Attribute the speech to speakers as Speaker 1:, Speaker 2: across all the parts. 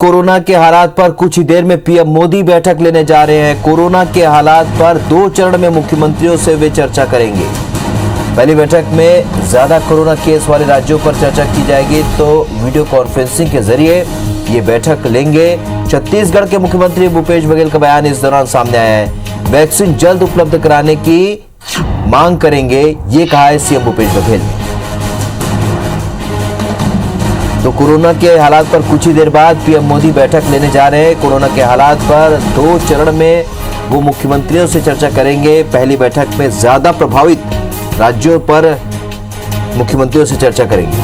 Speaker 1: Corona के हालात पर कुछ ही देर में पीएम मोदी बैठक लेने जा रहे हैं। कोरोना के हालात पर 2 चरण में मुख्यमंत्रियों से वे चर्चा करेंगे। पहली बैठक में ज्यादा कोरोना केस वाले राज्यों पर चर्चा की जाएगी, तो वीडियो कॉन्फ्रेंसिंग के जरिए ये बैठक लेंगे। छत्तीसगढ़ के मुख्यमंत्री भूपेश बघेल का बयान इस दौरान सामने आया है। वैक्सीन जल्द उपलब्ध कराने की मांग करेंगे, ये कहा है सीएम भूपेश बघेल ने। तो कोरोना के हालात पर कुछ ही देर बाद पीएम मोदी बैठक लेने जा रहे हैं। कोरोना के हालात पर 2 चरण में वो मुख्यमंत्रियों से चर्चा करेंगे। पहली बैठक में ज्यादा प्रभावित राज्यों पर मुख्यमंत्रियों से चर्चा करेंगे।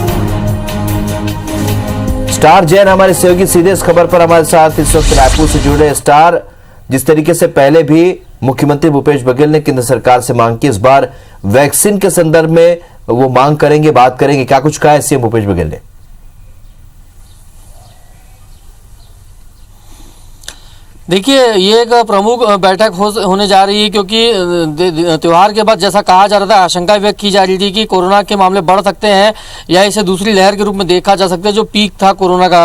Speaker 1: स्टार जैन हमारे सहयोगी सीधे इस खबर पर हमारे साथ इस वक्त रायपुर से जुड़े। स्टार, जिस तरीके से पहले भी मुख्यमंत्री भूपेश बघेल ने केंद्र सरकार से मांग की, इस बार वैक्सीन के संदर्भ में वो मांग करेंगे, बात करेंगे, क्या कुछ कहा है सीएम भूपेश बघेल ने?
Speaker 2: देखिए, ये एक प्रमुख बैठक होने जा रही है, क्योंकि त्योहार के बाद जैसा कहा जा रहा था, आशंका व्यक्त की जा रही थी कि कोरोना के मामले बढ़ सकते हैं या इसे दूसरी लहर के रूप में देखा जा सकता है। जो पीक था कोरोना का,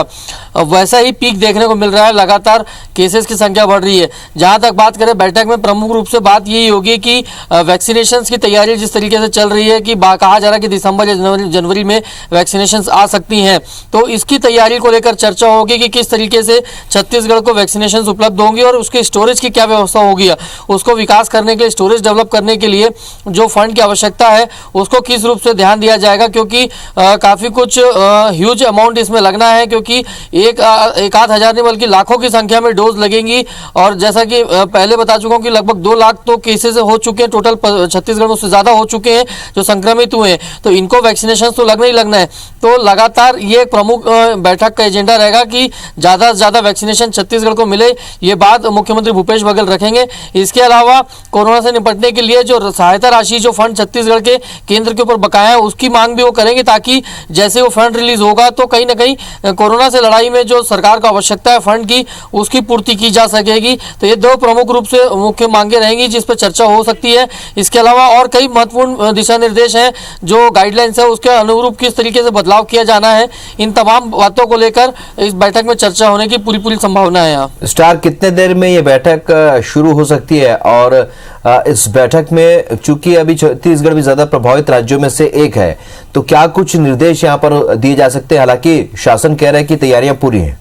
Speaker 2: वैसा ही पीक देखने को मिल रहा है। लगातार केसेस की संख्या बढ़ रही है। जहां तक बात करें, बैठक में प्रमुख रूप से बात यही होगी कि वैक्सीनेशन की तैयारी जिस तरीके से चल रही है कि कहा जा रहा है कि दिसंबर या जनवरी में वैक्सीनेशन आ सकती हैं, तो इसकी तैयारी को लेकर चर्चा होगी कि किस तरीके से छत्तीसगढ़ को वैक्सीनेशन उपलब्ध होंगी और उसके स्टोरेज की क्या व्यवस्था होगी। उसको विकास करने के लिए, स्टोरेज डेवलप करने के लिए जो फंड की आवश्यकता है उसको किस रूप से ध्यान दिया जाएगा, क्योंकि काफी कुछ ह्यूज अमाउंट इसमें लगना है, क्योंकि एक आध हजार नहीं बल्कि लाखों की संख्या में डोज लगेंगी। और जैसा कि पहले बता चुका हूं कि लगभग 2 लाख तो केसेस हो चुके हैं टोटल छत्तीसगढ़ में, उससे ज्यादा हो चुके हैं जो संक्रमित हुए हैं, तो इनको वैक्सीनेशन तो लगना ही लगना है। तो लगातार ये एक प्रमुख बैठक का एजेंडा रहेगा कि ज्यादा से ज्यादा वैक्सीनेशन छत्तीसगढ़ को मिले, ये बात मुख्यमंत्री भूपेश बघेल रखेंगे। इसके अलावा कोरोना से निपटने के लिए जो सहायता राशि, जो फंड छत्तीसगढ़ के केंद्र के ऊपर बकाया है, उसकी मांग भी वो करेंगे, ताकि जैसे वो फंड रिलीज होगा तो कहीं ना कहीं कोरोना से लड़ाई में जो सरकार को आवश्यकता है फंड की, उसकी पूर्ति की जा सकेगी। तो ये 2 प्रमुख रूप से मुख्य मांगे रहेंगी जिस पर चर्चा हो सकती है। इसके अलावा और कई महत्वपूर्ण दिशा निर्देश हैं, जो गाइडलाइंस है उसके अनुरूप किस तरीके से बदलाव किया जाना है, इन तमाम बातों को लेकर इस बैठक में चर्चा होने की पूरी संभावना है। यहाँ
Speaker 1: स्टार, कितने देर में ये बैठक शुरू हो सकती है? और इस बैठक में चूंकि अभी छत्तीसगढ़ भी ज्यादा प्रभावित राज्यों में से एक है, तो क्या कुछ निर्देश यहाँ पर दिए जा सकते हैं? हालांकि शासन कह रहा है कि तैयारियां पूरी हैं।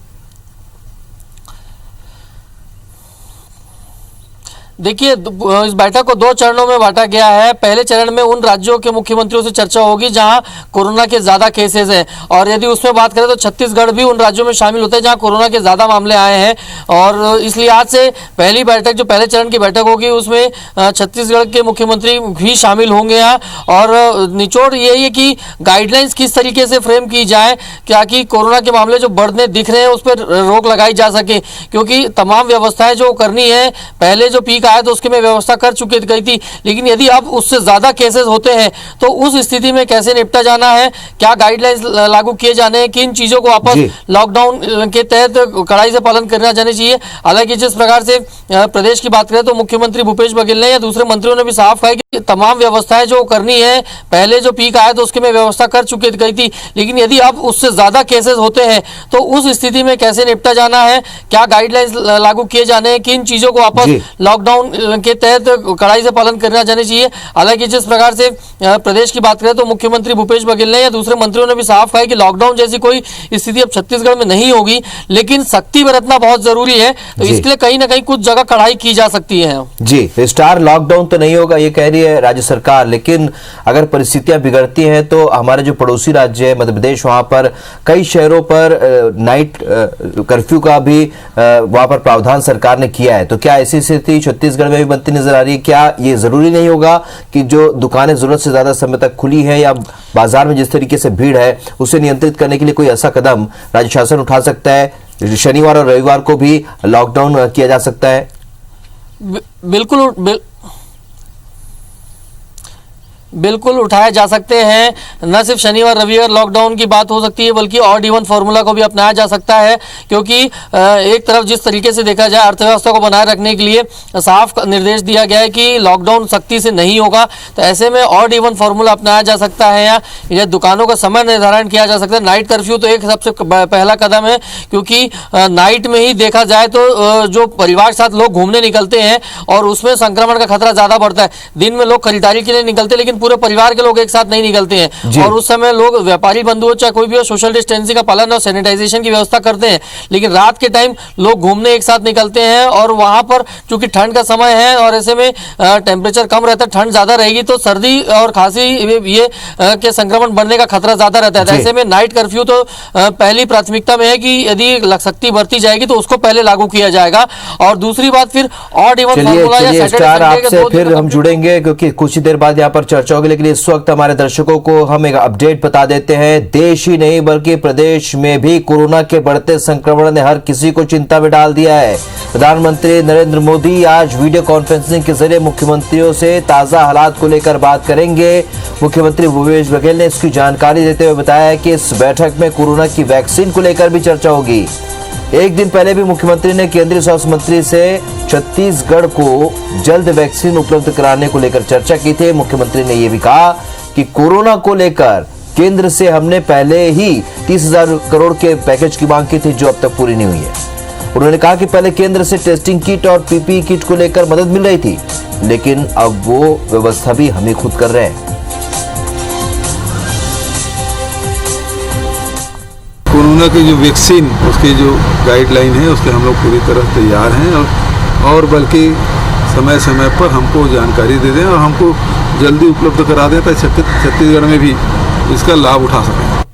Speaker 2: देखिए, इस बैठक को 2 चरणों में बांटा गया है। पहले चरण में उन राज्यों के मुख्यमंत्रियों से चर्चा होगी जहां कोरोना के ज्यादा केसेस हैं, और यदि उसमें बात करें तो छत्तीसगढ़ भी उन राज्यों में शामिल होता है जहां कोरोना के ज्यादा मामले आए हैं। और इस लिहाज से पहली बैठक, जो पहले चरण की बैठक होगी, उसमें छत्तीसगढ़ के मुख्यमंत्री भी शामिल होंगे यहाँ। और निचोड़ यही है कि गाइडलाइंस किस तरीके से फ्रेम की जाए ताकि कोरोना के मामले जो बढ़ने दिख रहे हैं उस पर रोक लगाई जा सके, क्योंकि तमाम व्यवस्थाएं जो करनी है, पहले जो पीक आया तो उसकी मैं व्यवस्था कर चुकी गई थी, लेकिन यदि अब उससे ज्यादा केसेस होते हैं तो उस स्थिति में कैसे निपटा जाना है, क्या गाइडलाइंस लागू किए जाने हैं, किन चीजों को वापस लॉकडाउन के तहत कड़ाई से पालन करना जाना चाहिए। हालांकि जिस प्रकार से प्रदेश की बात करें तो मुख्यमंत्री भूपेश बघेल ने या दूसरे मंत्रियों ने भी साफ कहा कि तमाम व्यवस्थाएं जो करनी है, पहले जो पीक आया तो उसकी मैं व्यवस्था कर चुकी गई थी, लेकिन यदि अब उससे ज्यादा केसेस होते हैं तो उस स्थिति में कैसे निपटा जाना है, क्या गाइडलाइंस लागू किए जाने हैं, किन चीजों को वापस लॉकडाउन के तहत कड़ाई से पालन करना जाना चाहिए। हालांकि जिस प्रकार से प्रदेश की बात करें तो मुख्यमंत्री भूपेश बघेल ने या दूसरे मंत्रियों ने भी साफ कहा कि लॉकडाउन जैसी कोई स्थिति अब छत्तीसगढ़ में नहीं होगी, लेकिन सख्ती बरतना बहुत जरूरी है, तो इसके लिए कहीं ना कहीं कुछ जगह कड़ाई की जा सकती है। जी
Speaker 1: स्टार, लॉकडाउन तो नहीं होगा ये कह रही है राज्य सरकार, लेकिन अगर परिस्थितियां बिगड़ती हैं तो हमारे जो पड़ोसी राज्य है मध्य प्रदेश, वहां पर कई शहरों पर नाइट कर्फ्यू का भी वहां पर प्रावधान सरकार ने किया है। तो क्या ऐसी स्थिति छत्तीसगढ़ में भी बनती नजर आ रही है? क्या ये जरूरी नहीं होगा कि जो दुकानें जरूरत से ज्यादा समय तक खुली हैं या बाजार में जिस तरीके से भीड़ है उसे नियंत्रित करने के लिए कोई ऐसा कदम राज्य शासन उठा सकता है? शनिवार और रविवार को भी लॉकडाउन किया जा सकता है?
Speaker 2: बिल्कुल उठाए जा सकते हैं। न सिर्फ शनिवार रविवार लॉकडाउन की बात हो सकती है, बल्कि ऑड इवन फॉर्मूला को भी अपनाया जा सकता है, क्योंकि एक तरफ जिस तरीके से देखा जाए अर्थव्यवस्था को बनाए रखने के लिए साफ निर्देश दिया गया है कि लॉकडाउन सख्ती से नहीं होगा, तो ऐसे में ऑड इवन फॉर्मूला अपनाया जा सकता है या दुकानों का समय निर्धारण किया जा सकता है। नाइट कर्फ्यू तो एक सबसे पहला कदम है, क्योंकि नाइट में ही देखा जाए तो जो परिवार के साथ लोग घूमने निकलते हैं और उसमें संक्रमण का खतरा ज्यादा बढ़ता है। दिन में लोग खरीदारी के लिए निकलते हैं, लेकिन पूरे परिवार के लोग एक साथ नहीं निकलते हैं, और उस समय लोग व्यापारी बंधु हो चाहे कोई भी हो सोशल डिस्टेंसिंग का पालन और सैनिटाइजेशन की व्यवस्था करते हैं। लेकिन रात के टाइम लोग घूमने एक साथ निकलते हैं और वहां पर चूंकि ठंड का समय है और ऐसे में टेम्परेचर कम रहता है, ठंड ज्यादा रहेगी तो सर्दी और खांसी ये के संक्रमण बढ़ने का खतरा ज्यादा रहता है। ऐसे में नाइट कर्फ्यू तो पहली प्राथमिकता में है कि यदि सख्ती बरती जाएगी तो उसको पहले लागू किया जाएगा। और दूसरी बात फिर ऑड इवन फॉर्मूला या सैटरडे संडे के
Speaker 1: फिर हम जुड़ेंगे, क्योंकि कुछ ही देर बाद यहाँ पर चर्चा होगी। लेकिन इस वक्त हमारे दर्शकों को हम एक अपडेट बता देते हैं। देश ही नहीं बल्कि प्रदेश में भी कोरोना के बढ़ते संक्रमण ने हर किसी को चिंता में डाल दिया है। प्रधानमंत्री नरेंद्र मोदी आज वीडियो कॉन्फ्रेंसिंग के जरिए मुख्यमंत्रियों से ताजा हालात को लेकर बात करेंगे। मुख्यमंत्री भूपेश बघेल ने इसकी जानकारी देते हुए बताया कि इस बैठक में कोरोना की वैक्सीन को लेकर भी चर्चा होगी। एक दिन पहले भी मुख्यमंत्री ने केंद्रीय स्वास्थ्य मंत्री से छत्तीसगढ़ को जल्द वैक्सीन उपलब्ध कराने को लेकर चर्चा की थी। मुख्यमंत्री ने यह भी कहा कि कोरोना को लेकर केंद्र से हमने पहले ही 30,000 करोड़ के पैकेज की मांग की थी, जो अब तक पूरी नहीं हुई है। उन्होंने कहा कि पहले केंद्र से टेस्टिंग किट और पीपीई किट को लेकर मदद मिल रही थी, लेकिन अब वो व्यवस्था भी हम ही खुद कर रहे हैं।
Speaker 3: कोरोना की जो वैक्सीन उसकी जो गाइडलाइन है उसके हम लोग पूरी तरह तैयार हैं, और बल्कि समय समय पर हमको जानकारी दे दें और हमको जल्दी उपलब्ध करा दें ताकि छत्तीसगढ़ में भी इसका लाभ उठा सकें।